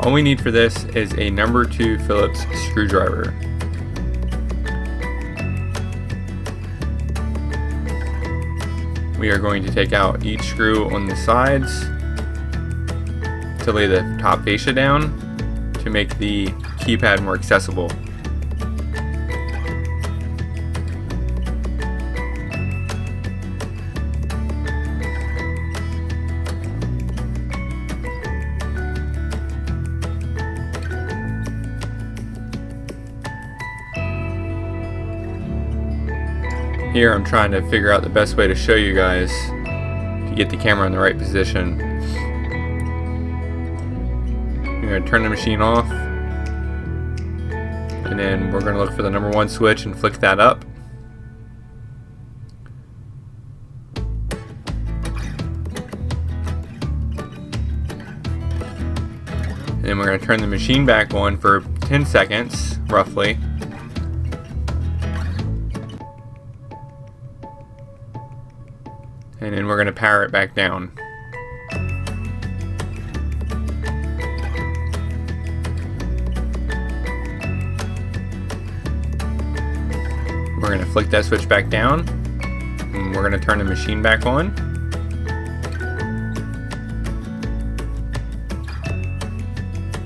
All we need for this is a number 2 Phillips screwdriver. We are going to take out each screw on the sides to lay the top fascia down to make the keypad more accessible. Here I'm trying to figure out the best way to show you guys to get the camera in the right position. You're going to turn the machine off, and then we're going to look for the number 1 switch and flick that up. And then we're going to turn the machine back on for 10 seconds, roughly. And then we're going to power it back down. We're going to flick that switch back down, and we're going to turn the machine back on.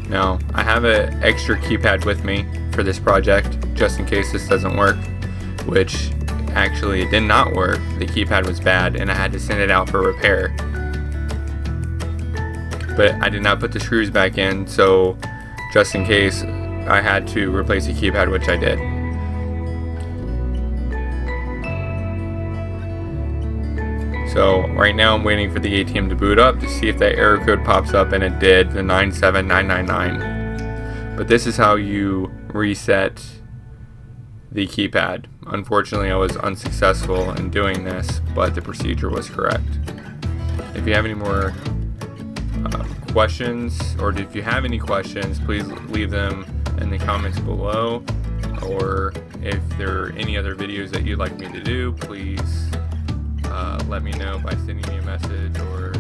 Now, I have an extra keypad with me for this project, just in case this doesn't work, which actually it did not work. The keypad was bad and I had to send it out for repair. But I did not put the screws back in, so just in case I had to replace the keypad, which I did. So right now I'm waiting for the ATM to boot up to see if that error code pops up, and it did, the 97999. But this is how you reset the keypad. Unfortunately, I was unsuccessful in doing this, but the procedure was correct. If you have any more questions, or if you have any questions, please leave them in the comments below, or if there are any other videos that you'd like me to do, please let me know by sending me a message or